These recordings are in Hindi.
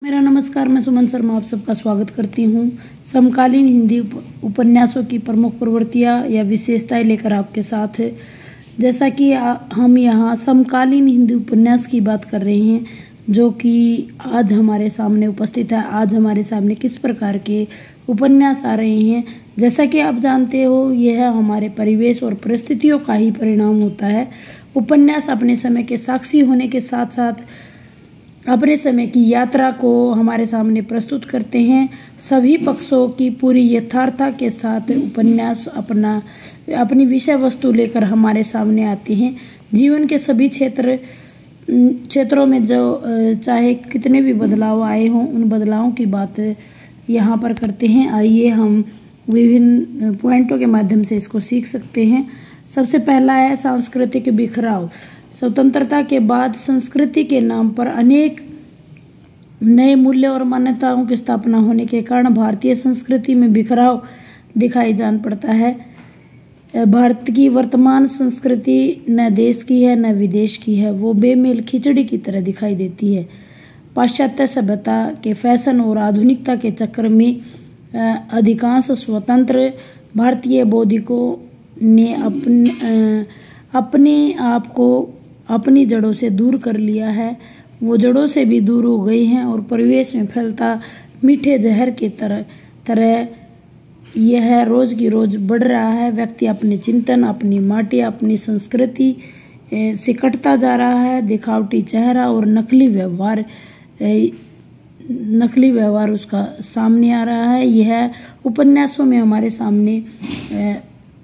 मेरा नमस्कार, मैं सुमन शर्मा आप सबका स्वागत करती हूँ। समकालीन हिंदी उपन्यासों की प्रमुख प्रवृत्तियाँ या विशेषताएं लेकर आपके साथ है। जैसा कि हम यहाँ समकालीन हिंदी उपन्यास की बात कर रहे हैं, जो कि आज हमारे सामने उपस्थित है। आज हमारे सामने किस प्रकार के उपन्यास आ रहे हैं, जैसा कि आप जानते हो, यह हमारे परिवेश और परिस्थितियों का ही परिणाम होता है। उपन्यास अपने समय के साक्षी होने के साथ साथ अपने समय की यात्रा को हमारे सामने प्रस्तुत करते हैं। सभी पक्षों की पूरी यथार्थता के साथ उपन्यास अपनी विषय वस्तु लेकर हमारे सामने आते हैं। जीवन के सभी क्षेत्रों में जो चाहे कितने भी बदलाव आए हों, उन बदलावों की बात यहाँ पर करते हैं। आइए हम विभिन्न पॉइंटों के माध्यम से इसको सीख सकते हैं। सबसे पहला है सांस्कृतिक बिखराव। स्वतंत्रता के बाद संस्कृति के नाम पर अनेक नए मूल्य और मान्यताओं की स्थापना होने के कारण भारतीय संस्कृति में बिखराव दिखाई जान पड़ता है। भारत की वर्तमान संस्कृति न देश की है न विदेश की है, वो बेमेल खिचड़ी की तरह दिखाई देती है। पाश्चात्य सभ्यता के फैशन और आधुनिकता के चक्कर में अधिकांश स्वतंत्र भारतीय बौद्धिकों ने अपने आप को अपनी जड़ों से दूर कर लिया है। वो जड़ों से भी दूर हो गई हैं और परिवेश में फैलता मीठे जहर के तरह यह रोज की रोज बढ़ रहा है। व्यक्ति अपने चिंतन, अपनी माटी, अपनी संस्कृति से कटता जा रहा है। दिखावटी चेहरा और नकली व्यवहार उसका सामने आ रहा है। यह उपन्यासों में हमारे सामने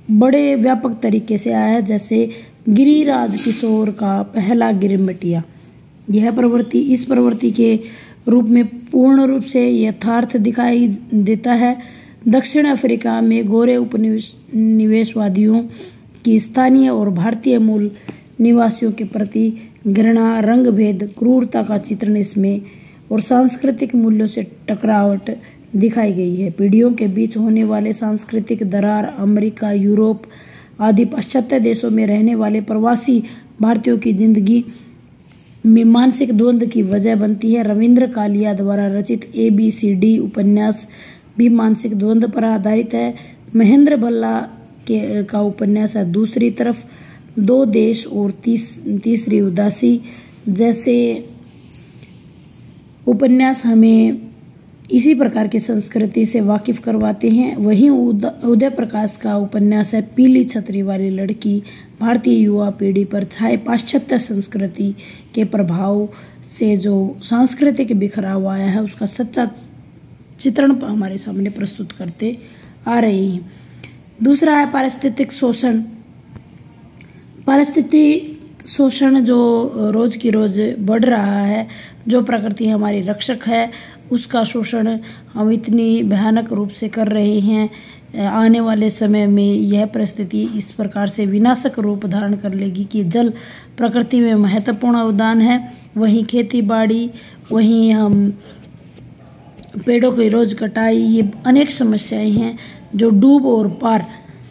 बड़े व्यापक तरीके से आया है, जैसे गिरिराज किशोर का पहला गिरमिटिया। यह प्रवृत्ति इस प्रवृत्ति के रूप में पूर्ण रूप से यथार्थ दिखाई देता है। दक्षिण अफ्रीका में गोरे उपनिवेशवादियों की स्थानीय और भारतीय मूल निवासियों के प्रति घृणा, रंगभेद, क्रूरता का चित्रण इसमें और सांस्कृतिक मूल्यों से टकरावट दिखाई गई है। पीढ़ियों के बीच होने वाले सांस्कृतिक दरार अमेरिका, यूरोप आदि पाश्चात्य देशों में रहने वाले प्रवासी भारतीयों की जिंदगी में मानसिक द्वंद्व की वजह बनती है। रविंद्र कालिया द्वारा रचित ABCD उपन्यास भी मानसिक द्वंद्व पर आधारित है। महेंद्र भल्ला का उपन्यास है दूसरी तरफ, दो देश और तीसरी उदासी जैसे उपन्यास हमें इसी प्रकार की संस्कृति से वाकिफ करवाते हैं। वहीं उदय प्रकाश का उपन्यास है पीली छतरी वाली लड़की भारतीय युवा पीढ़ी पर छाए पाश्चात्य संस्कृति के प्रभाव से जो सांस्कृतिक बिखराव आया है, उसका सच्चा चित्रण हमारे सामने प्रस्तुत करते आ रहे हैं। दूसरा है पारिस्थितिक शोषण। पारिस्थितिक शोषण जो रोज की रोज बढ़ रहा है, जो प्रकृति हमारी रक्षक है, उसका शोषण हम इतनी भयानक रूप से कर रहे हैं। आने वाले समय में यह परिस्थिति इस प्रकार से विनाशक रूप धारण कर लेगी कि जल प्रकृति में महत्वपूर्ण अवदान है, वहीं खेती बाड़ी, वहीं हम पेड़ों की रोज कटाई, ये अनेक समस्याएं हैं जो डूब और पार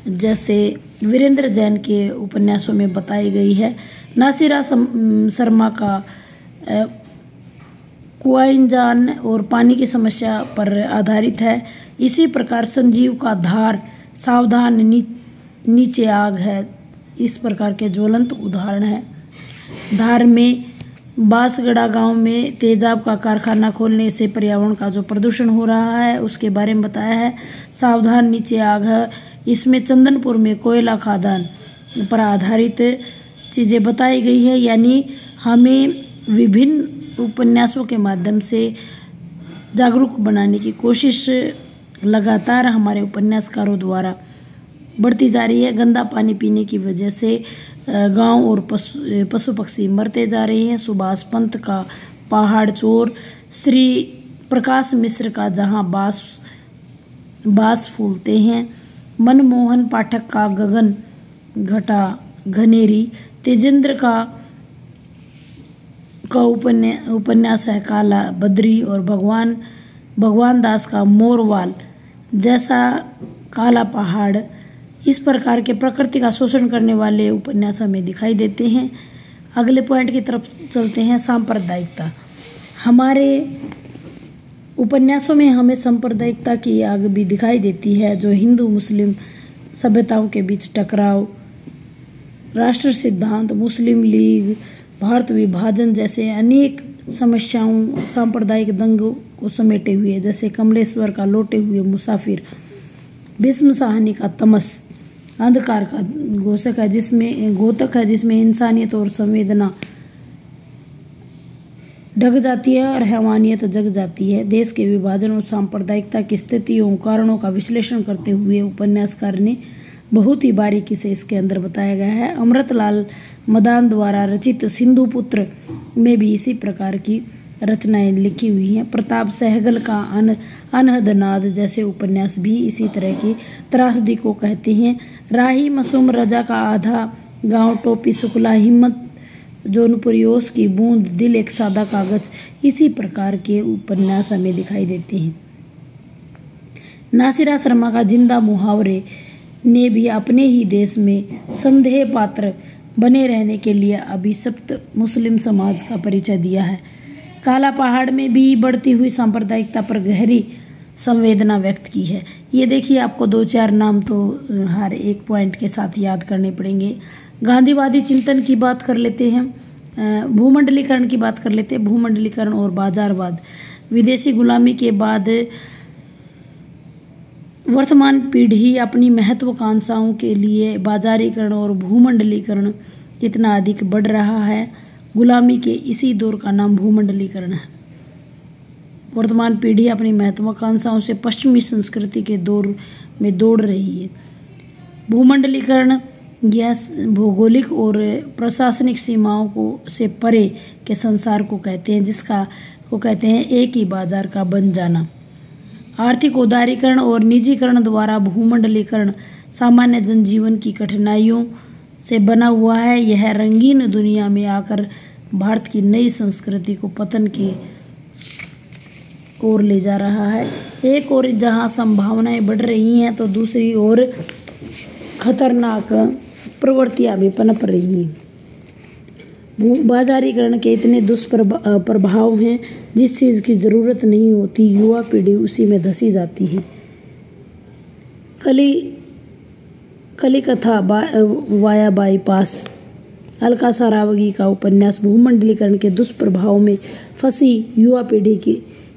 जैसे वीरेंद्र जैन के उपन्यासों में बताई गई है। नासिरा शर्मा का कुआइंजान और पानी की समस्या पर आधारित है। इसी प्रकार संजीव का धार, सावधान, नीचे आग है, इस प्रकार के ज्वलंत उदाहरण है। धार में बांसगड़ा गांव में तेजाब का कारखाना खोलने से पर्यावरण का जो प्रदूषण हो रहा है, उसके बारे में बताया है। सावधान, नीचे आग है, इसमें चंदनपुर में कोयला खदान पर आधारित चीज़ें बताई गई है। यानी हमें विभिन्न उपन्यासों के माध्यम से जागरूक बनाने की कोशिश लगातार हमारे उपन्यासकारों द्वारा बढ़ती जा रही है। गंदा पानी पीने की वजह से गांव और पशु पक्षी मरते जा रहे हैं। सुभाष पंत का पहाड़ चोर, श्री प्रकाश मिश्र का जहां बास फूलते हैं, मनमोहन पाठक का गगन घटा घनेरी, तेजेंद्र का उपन्यास है काला बद्री और भगवान दास का मोरवाल जैसा काला पहाड़। इस प्रकार के प्रकृति का शोषण करने वाले उपन्यास हमें दिखाई देते हैं। अगले पॉइंट की तरफ चलते हैं, सांप्रदायिकता। हमारे उपन्यासों में हमें सांप्रदायिकता की आग भी दिखाई देती है, जो हिंदू मुस्लिम सभ्यताओं के बीच टकराव, राष्ट्र सिद्धांत, मुस्लिम लीग, भारत विभाजन जैसे अनेक समस्याओं, सांप्रदायिक दंगों को समेटे हुए, जैसे कमलेश्वर का लौटे हुए मुसाफिर, भीष्म साहनी का तमस, अंधकार का घोतक है जिसमें इंसानियत और संवेदना ढक जाती है और हैवानियत जग जाती है। देश के विभाजन और सांप्रदायिकता की स्थितियों कारणों का विश्लेषण करते हुए उपन्यासकार ने बहुत ही बारीकी से इसके अंदर बताया गया है। अमृतलाल मदान द्वारा रचित सिंधु पुत्र में भी इसी प्रकार की रचनाएं लिखी हुई हैं। प्रताप सहगल का अनहद नाद जैसे उपन्यास भी इसी तरह की त्रासदी को कहते हैं। राही मासूम रजा का आधा गांव, टोपी शुक्ला, हिम्मत जौनपुर, ओस की बूंद, दिल एक सादा कागज, इसी प्रकार के उपन्यास हमें दिखाई देते हैं। नासिरा शर्मा का जिंदा मुहावरे ने भी अपने ही देश में संदेह पात्र बने रहने के लिए अभिशप्त मुस्लिम समाज का परिचय दिया है। काला पहाड़ में भी बढ़ती हुई सांप्रदायिकता पर गहरी संवेदना व्यक्त की है। ये देखिए, आपको 2-4 नाम तो हर एक पॉइंट के साथ याद करने पड़ेंगे। गांधीवादी चिंतन की बात कर लेते हैं, भूमंडलीकरण की बात कर लेते हैं। भूमंडलीकरण और बाजारवाद, विदेशी गुलामी के बाद वर्तमान पीढ़ी अपनी महत्वाकांक्षाओं के लिए बाजारीकरण और भूमंडलीकरण इतना अधिक बढ़ रहा है। गुलामी के इसी दौर का नाम भूमंडलीकरण है। वर्तमान पीढ़ी अपनी महत्वाकांक्षाओं से पश्चिमी संस्कृति के दौर में दौड़ रही है। भूमंडलीकरण यह भौगोलिक और प्रशासनिक सीमाओं को से परे के संसार को कहते हैं, जिसका को कहते हैं एक ही बाजार का बन जाना। आर्थिक उदारीकरण और निजीकरण द्वारा भूमंडलीकरण सामान्य जनजीवन की कठिनाइयों से बना हुआ है। यह रंगीन दुनिया में आकर भारत की नई संस्कृति को पतन की ओर ले जा रहा है। एक ओर जहां संभावनाएं बढ़ रही हैं तो दूसरी ओर खतरनाक प्रवृत्तियां भी पनप रही हैं। बाजारीकरण के इतने दुष्प्रभाव हैं, जिस चीज़ की ज़रूरत नहीं होती युवा पीढ़ी उसी में धसी जाती है। कली कथा वाया बाईपास, अलका सारावगी का उपन्यास भूमंडलीकरण के दुष्प्रभाव में फंसी युवा पीढ़ी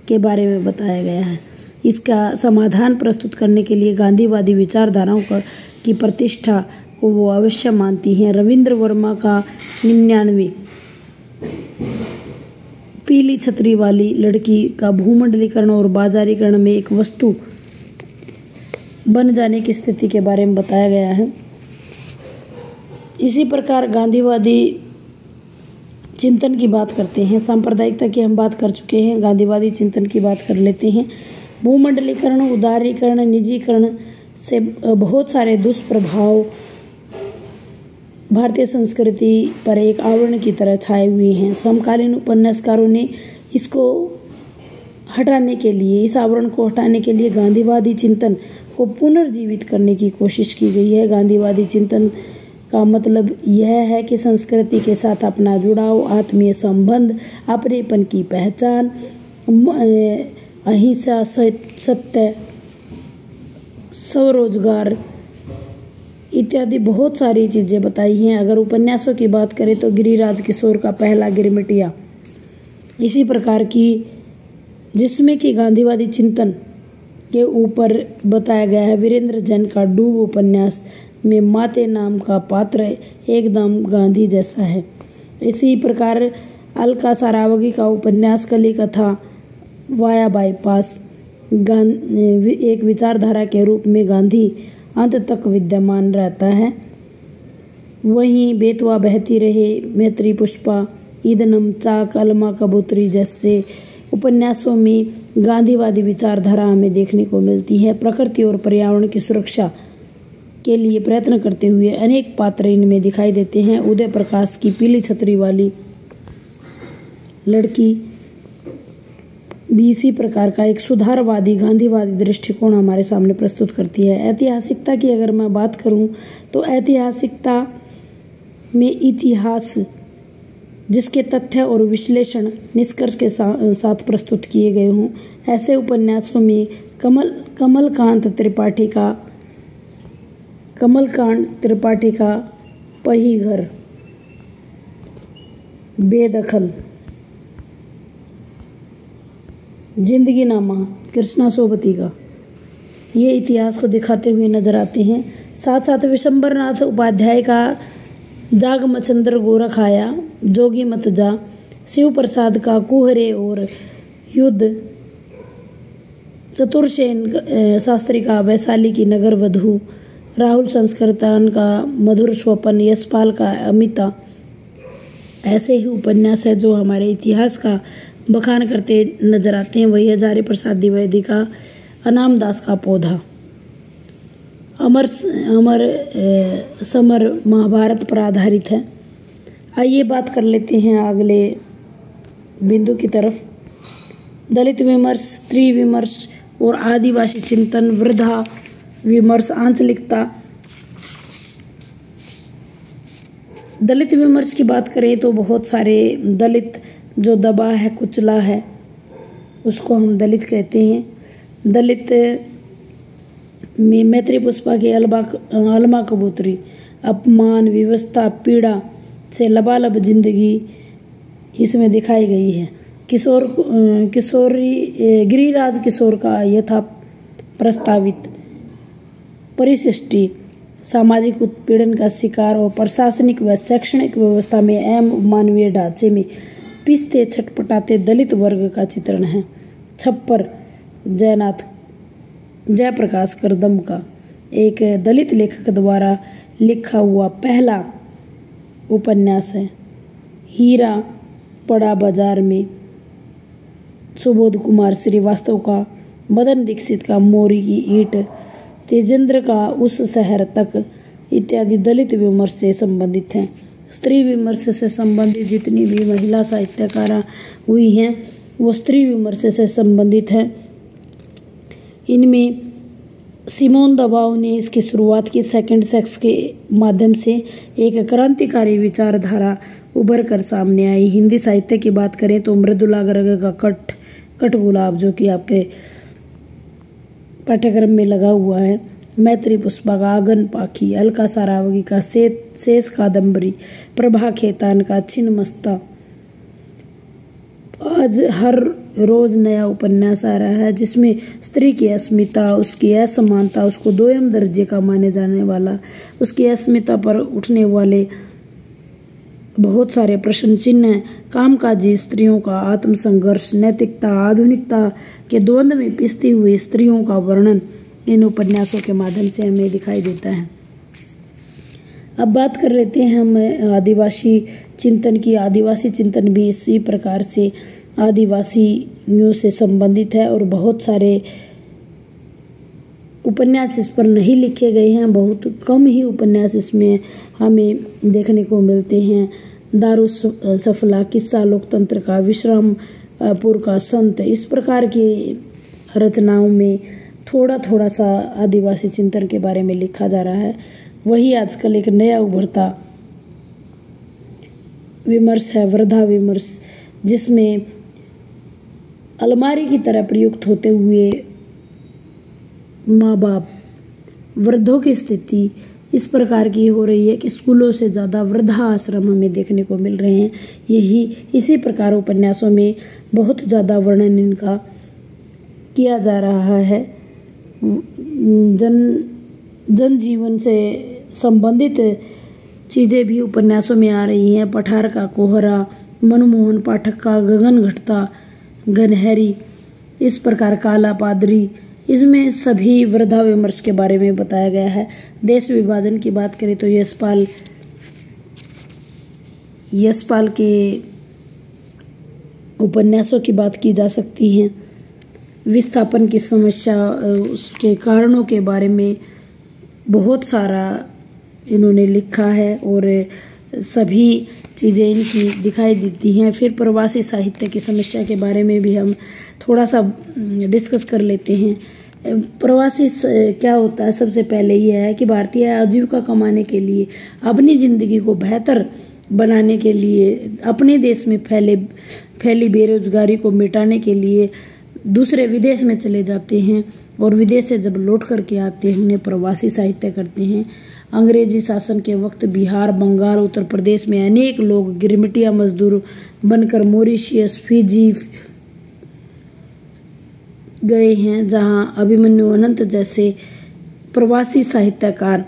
के बारे में बताया गया है। इसका समाधान प्रस्तुत करने के लिए गांधीवादी विचारधाराओं की प्रतिष्ठा को वो अवश्य मानती हैं। रविंद्र वर्मा का 99 पीली छतरी वाली लड़की का भूमंडलीकरण और बाजारीकरण में एक वस्तु बन जाने की स्थिति के बारे में बताया गया है। इसी प्रकार गांधीवादी चिंतन की बात करते हैं। सांप्रदायिकता की हम बात कर चुके हैं, गांधीवादी चिंतन की बात कर लेते हैं। भूमंडलीकरण, उदारीकरण, निजीकरण से बहुत सारे दुष्प्रभाव भारतीय संस्कृति पर एक आवरण की तरह छाए हुए हैं। समकालीन उपन्यासकारों ने इसको हटाने के लिए, इस आवरण को हटाने के लिए गांधीवादी चिंतन को पुनर्जीवित करने की कोशिश की गई है। गांधीवादी चिंतन का मतलब यह है कि संस्कृति के साथ अपना जुड़ाव, आत्मीय संबंध, अपनेपन की पहचान, अहिंसा, सत्य, स्वरोजगार इत्यादि बहुत सारी चीज़ें बताई हैं। अगर उपन्यासों की बात करें तो गिरिराज किशोर का पहला गिरमिटिया इसी प्रकार की, जिसमें कि गांधीवादी चिंतन के ऊपर बताया गया है। वीरेंद्र जैन का डूब उपन्यास में माते नाम का पात्र एकदम गांधी जैसा है। इसी प्रकार अलका सारावगी का उपन्यास कली कथा वाया बाईपास एक विचारधारा के रूप में गांधी अंत तक विद्यमान रहता है। वहीं बेतवा बहती रहे, मैत्री पुष्पा, ईदनम चाक, अलमा कबूतरी जैसे उपन्यासों में गांधीवादी विचारधारा हमें देखने को मिलती है। प्रकृति और पर्यावरण की सुरक्षा के लिए प्रयत्न करते हुए अनेक पात्र इनमें दिखाई देते हैं। उदय प्रकाश की पीली छतरी वाली लड़की भी इसी प्रकार का एक सुधारवादी गांधीवादी दृष्टिकोण हमारे सामने प्रस्तुत करती है। ऐतिहासिकता की अगर मैं बात करूं तो ऐतिहासिकता में इतिहास जिसके तथ्य और विश्लेषण निष्कर्ष के साथ प्रस्तुत किए गए हों। ऐसे उपन्यासों में कमलकांत त्रिपाठी का पही घर, बेदखल, जिंदगीनामा कृष्णा सोबती का, ये इतिहास को दिखाते हुए नजर आते हैं। साथ साथ विशंबरनाथ उपाध्याय का जाग मचंद्र गोरख आया, जोगी मत जा, शिव प्रसाद का कुहरे और युद्ध, चतुर्सेन शास्त्री का वैशाली की नगर वधू, राहुल संस्कृतान का मधुर स्वपन, यशपाल का अमिता, ऐसे ही उपन्यास है जो हमारे इतिहास का बखान करते नजर आते हैं। वही हजारी प्रसाद द्विवेदी का अनाम दास का पौधा, अमर समर महाभारत पर आधारित है। आइए बात कर लेते हैं अगले बिंदु की तरफ। दलित विमर्श, स्त्री विमर्श और आदिवासी चिंतन, वृद्धा विमर्श, आंचलिकता। दलित विमर्श की बात करें तो बहुत सारे दलित जो दबा है, कुचला है, उसको हम दलित कहते हैं। दलित में मैत्री पुष्पा के अलमा कबूतरी, अपमान, विवशता, पीड़ा से लबालब जिंदगी इसमें दिखाई गई है। गिरिराज किशोर का यथा प्रस्तावित परिशिष्टि, सामाजिक उत्पीड़न का शिकार और प्रशासनिक व शैक्षणिक व्यवस्था में एवं मानवीय ढांचे में पिसते छटपटाते दलित वर्ग का चित्रण है। छप्पर जयप्रकाश करदम का एक दलित लेखक द्वारा लिखा हुआ पहला उपन्यास है। हीरा पड़ा बाजार में, सुबोध कुमार श्रीवास्तव का, मदन दीक्षित का मोरी की ईंट, तेजेंद्र का उस शहर तक इत्यादि दलित विमर्श से संबंधित हैं। स्त्री विमर्श से संबंधित जितनी भी महिला साहित्यकारा हुई हैं वो स्त्री विमर्श से संबंधित हैं। इनमें सिमोन दबाव ने इसकी शुरुआत की। सेकंड सेक्स के माध्यम से एक क्रांतिकारी विचारधारा उभर कर सामने आई। हिंदी साहित्य की बात करें तो मृदुला गर्ग का कट गुलाब, जो कि आपके पाठ्यक्रम में लगा हुआ है, मैत्री पुष्पा का आगन पाखी, अलका सारावगी का शेष कादम्बरी, प्रभा खेतान का छिन्नमस्ता। आज हर रोज नया उपन्यास आ रहा है जिसमें स्त्री की अस्मिता, उसकी असमानता, उसको दोयम दर्जे का माने जाने वाला, उसकी अस्मिता पर उठने वाले बहुत सारे प्रश्न चिन्ह, कामकाजी स्त्रियों का आत्मसंघर्ष, नैतिकता, आधुनिकता के द्वंद्व में पिसती हुई स्त्रियों का वर्णन इन उपन्यासों के माध्यम से हमें दिखाई देता है। अब बात कर लेते हैं हम आदिवासी चिंतन की। आदिवासी चिंतन भी इसी प्रकार से आदिवासियों से संबंधित है और बहुत सारे उपन्यास इस पर नहीं लिखे गए हैं। बहुत कम ही उपन्यास इसमें हमें देखने को मिलते हैं। दारू सफला, किस्सा लोकतंत्र का, विश्रामपुर का संत, इस प्रकार की रचनाओं में थोड़ा थोड़ा सा आदिवासी चिंतन के बारे में लिखा जा रहा है। वही आजकल एक नया उभरता विमर्श है, वृद्धा विमर्श, जिसमें अलमारी की तरह प्रयुक्त होते हुए माँ बाप, वृद्धों की स्थिति इस प्रकार की हो रही है कि स्कूलों से ज़्यादा वृद्धाश्रम हमें देखने को मिल रहे हैं। इसी प्रकार उपन्यासों में बहुत ज़्यादा वर्णन इनका किया जा रहा है। जनजीवन से संबंधित चीज़ें भी उपन्यासों में आ रही हैं। पठार का कोहरा, मनमोहन पाठक का गगन घटता घनहरी, इस प्रकार काला पादरी, इसमें सभी वृद्धा विमर्श के बारे में बताया गया है। देश विभाजन की बात करें तो यशपाल के उपन्यासों की बात की जा सकती है। विस्थापन की समस्या, उसके कारणों के बारे में बहुत सारा इन्होंने लिखा है और सभी चीज़ें इनकी दिखाई देती हैं। फिर प्रवासी साहित्य की समस्या के बारे में भी हम थोड़ा सा डिस्कस कर लेते हैं। प्रवासी क्या होता है? सबसे पहले यह है कि भारतीय आजीविका कमाने के लिए अपनी ज़िंदगी को बेहतर बनाने के लिए, अपने देश में फैली बेरोजगारी को मिटाने के लिए दूसरे विदेश में चले जाते हैं और विदेश से जब लौट करके आते हैं उन्हें प्रवासी साहित्य करते हैं। अंग्रेजी शासन के वक्त बिहार, बंगाल, उत्तर प्रदेश में अनेक लोग गिरमिटिया मजदूर बनकर मॉरिशस, फिजी गए हैं, जहां अभिमन्यु अनंत जैसे प्रवासी साहित्यकार